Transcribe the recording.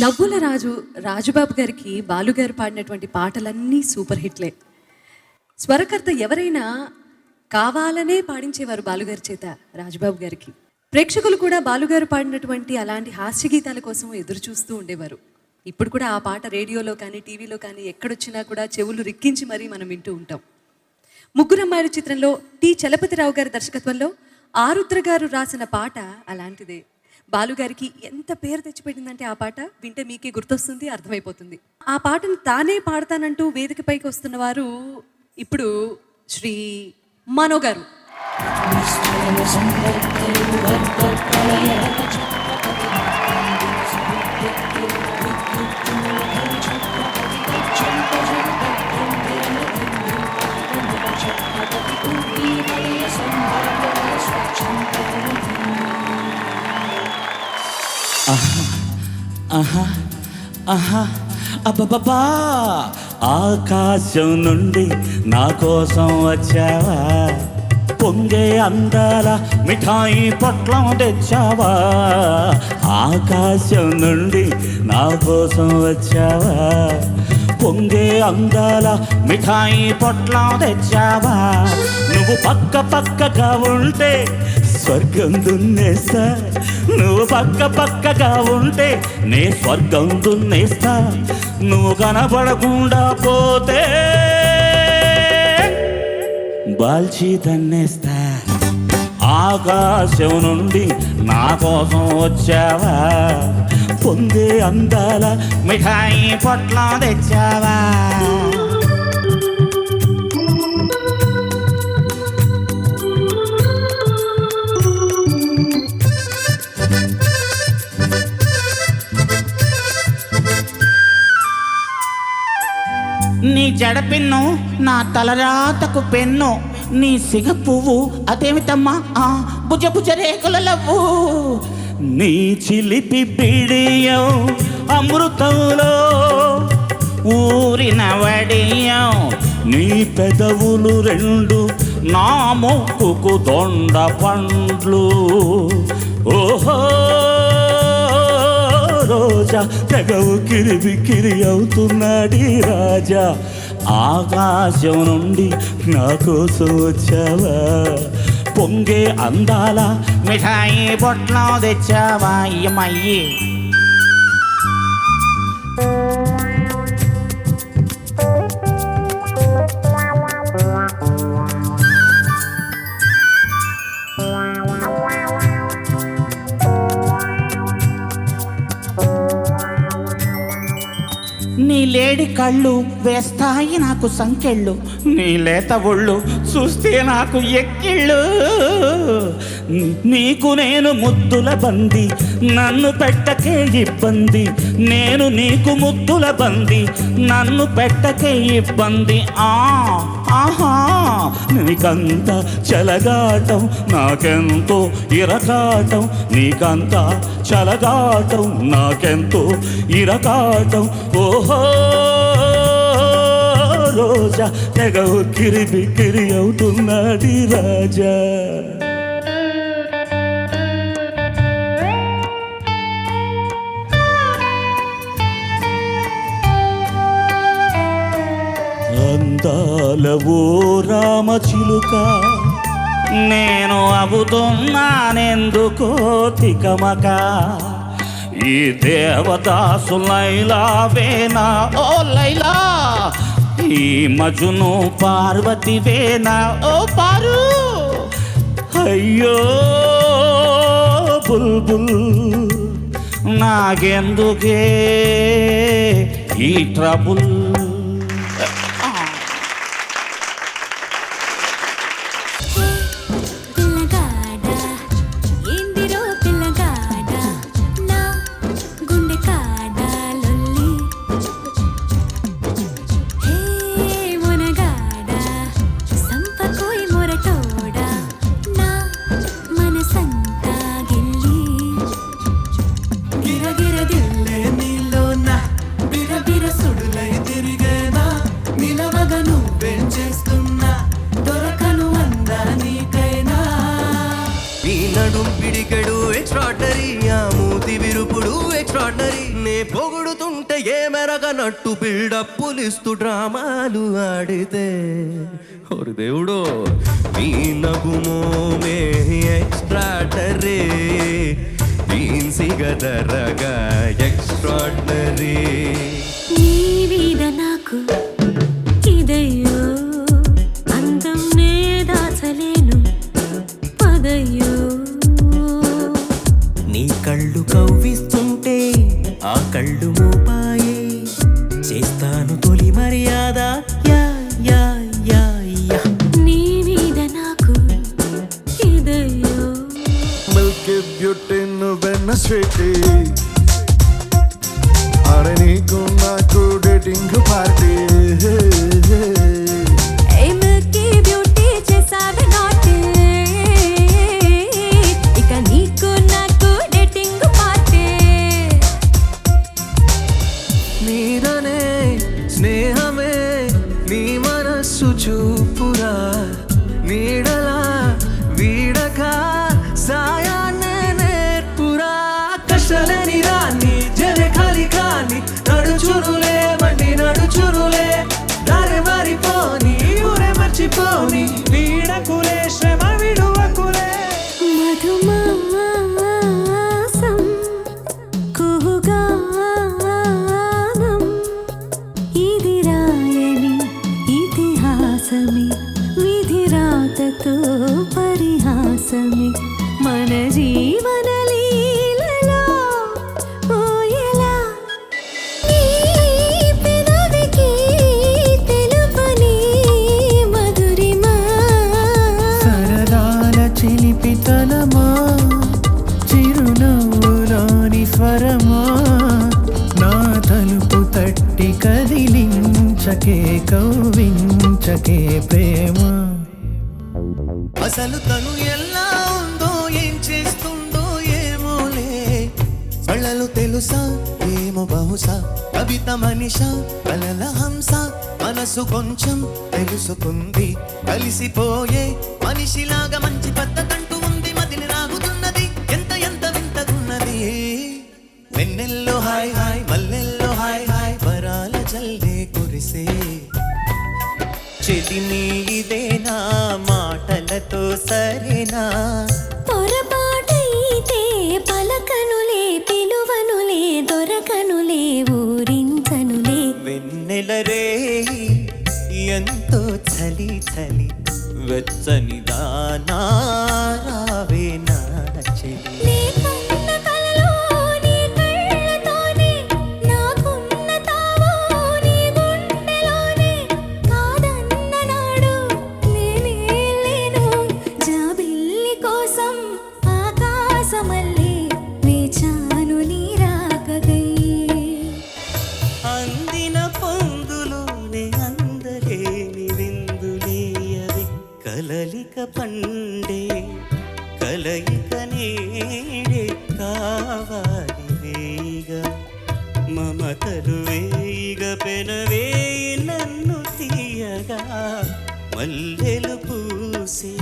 నవ్వుల రాజు రాజుబాబు గారికి బాలుగారు పాడినటువంటి పాటలన్నీ సూపర్ హిట్లే. స్వరకర్త ఎవరైనా కావాలనే పాడించేవారు బాలుగారి చేత రాజుబాబు గారికి. ప్రేక్షకులు కూడా బాలుగారు పాడినటువంటి అలాంటి హాస్య గీతాల కోసం ఎదురు చూస్తూ ఉండేవారు. ఇప్పుడు కూడా ఆ పాట రేడియోలో కానీ టీవీలో కానీ ఎక్కడొచ్చినా కూడా చెవులు రిక్కించి మరీ మనం వింటూ ఉంటాం. ముగ్గురమ్మాయిల చిత్రంలో టి చలపతిరావు గారి దర్శకత్వంలో ఆరుద్ర గారు రాసిన పాట అలాంటిదే. బాలుగారికి ఎంత పేరు తెచ్చిపెట్టిందంటే ఆ పాట వింటే మీకే గుర్తొస్తుంది, అర్థమైపోతుంది. ఆ పాటను తానే పాడతానంటూ వేదికపైకి వస్తున్న వారు ఇప్పుడు శ్రీ మనో గారు. అబ్బబ్బా ఆకాశం నుండి నా కోసం వచ్చావా, పొంగే అందాల మిఠాయి పొట్లం తెచ్చావా. ఆకాశం నుండి నా కోసం వచ్చావా, పొంగే అందాల మిఠాయి పొట్లం తెచ్చావా. నువ్వు పక్క పక్కగా ఉంటే స్వర్గం దున్నేస్తా, నువ్వు పక్క పక్కగా ఉంటే నే స్వర్గం దున్నేస్తా. నువ్వు కనపడకుండా పోతే బాల్చి తన్నేస్తా. ఆకాశం నుండి నా కోసం వచ్చావా, పొందే అందాల మిఠాయి పొట్లం తెచ్చావా. నీ జడ పిన్ను నా తలరాతకు పెన్ను, నీ సిగ పువ్వు అదేమిటమ్మా భుజ భుజ రేకుల లవ్వు. నీ చిలిపి బిడియం అమృతంలో ఊరిన వడియం, నీ పెదవులు రెండు నా మొక్కుకు దొండ పండ్లు. ఓహో రోజా తెగవు కిరిబికిరి అవుతున్నాడి రాజా. ఆకాశం నుండి నా కోసం వచ్చావా, పొంగే అందాల మిఠాయి పొట్లం తెచ్చావా. అయ్యమయ్యి నీ లేడి కళ్ళు వేస్తాయి నాకు సంకెళ్ళు, నీ లేత ఒళ్ళు చూస్తే నాకు ఎక్కిళ్ళు. నీకు నేను ముద్దుల బంది, నన్ను పెట్టకే ఇబ్బంది. నేను నీకు ముద్దుల బంది, నన్ను పెట్టకే ఇబ్బంది. ఆహా నీకంత చలగాటం నాకెంతో ఇరకాటం, నీకంత చలగాటం నాకెంతో ఇరకాటం. ఓహో రోజా తెగ కిరిబికిరి అవుతున్నాడి రాజా. అందాల ఓ రామ చిలుక, నేను అవుతున్నానెందుకో తికమక. ఈ దేవదాసు లైలా వేనా ఓ లైలా, ఈ మజును పార్వతి వేనా ఓ పారు. అయ్యో బుల్బుల్ నాకెందుకే ఈ ట్రబుల్. గిర గిర దిల్లే నీలోన బిర బిర సుడులై తిరి పొగుడుతుంటే ఏ మెరగనట్టు బిల్డప్పులిస్తూ డ్రామాలు ఆడితే ఓరి దేవుడు నీ నగుమోమే ఎక్స్ట్రాడరీ సిగదరగా ఎక్స్ట్రాడరీ నీ మీద నాకు ఇదయ్యో అందం నే దాచలేను పదయ్యో నీ కళ్ళు కవ్విస్తుంటే ఆ కళ్ళు మూపాయే చేస్తాను తొలి మర్యాద యా యా యా యా నీ మీద నాకు ఇదయ్యో మిల్కీ బ్యూటీ నువ్వెన్న స్వీటీ అరే నీకు నాకు డేటింగ్ పార్టీ ఏ మిల్కీ బ్యూటీ చేసావే నాటి ఇక నీకు నాకు డేటింగ్ పార్టీ నీదనే స్నేహమే నీ మనస్సు చూపురా నీడలా వీడక సాయాన్నే నేర్పురా కష్టలేని రాన్ని జరే ఖాళీ కాని నడుచురులే బండి నడుచురులే దారి మారిపోని ఊరే మర్చిపోని వీడకులే శ్రమ విడువకులే మధుమాసం కుహుగానం ఇది రాయని ఇతిహాసమి విధిరాతతో పరిహాసమి మన జీవన లీలలో ఓయలా నీ పెదవికి తెలుపని మధురిమా సరదాల చిలిపితనమా చిరునవ్వులోని స్వరమా నా తలుపు తట్టి కదిలించకే కవ్వించకే ప్రేమ అసలు తను ఎలా ఉందో ఏం చేస్తుందో ఏమోలే కళ్ళలు తెలుసా ఏమో బహుశా కవిత మనిష కలల హంస మనసు కొంచెం తెలుసుకుంది కలిసిపోయే మనిషిలాగా మంచి పద్ధతంటూ ఉంది మదిని రాగుతున్నది ఎంత ఎంత వింతగున్నది వెన్నెల్లో హాయ్ హాయ్ మల్లెల్లో హాయ్ హాయ్ వరాల జల్దే కురిసే చెలిమి ఇదేనా మాటలతో సరేనా పొరపాటైతే పలకనులే పిలువనులే దొరకనులే ఊరించనులే వెన్నెల రే ఎంతో చలి చలి వెచ్చని దానా రావే నా చెలి నీకున్న కలలో నీ కళ్ళతోనే నాకున్న తావో నీ గుండెలోనే కాదన్న నాడు నేనే లేను జాబిల్లి కోసం ఆకాశమల్లే వేచాను నీ రాకగై అందిన పొందులోనే అందలేని విందులేయవి కలలిక పండే కలయిక నేడే కావాలి వేయిగా మమతలు వేయిగ పెనవే నన్ను తీయగా మల్లెలు పూసే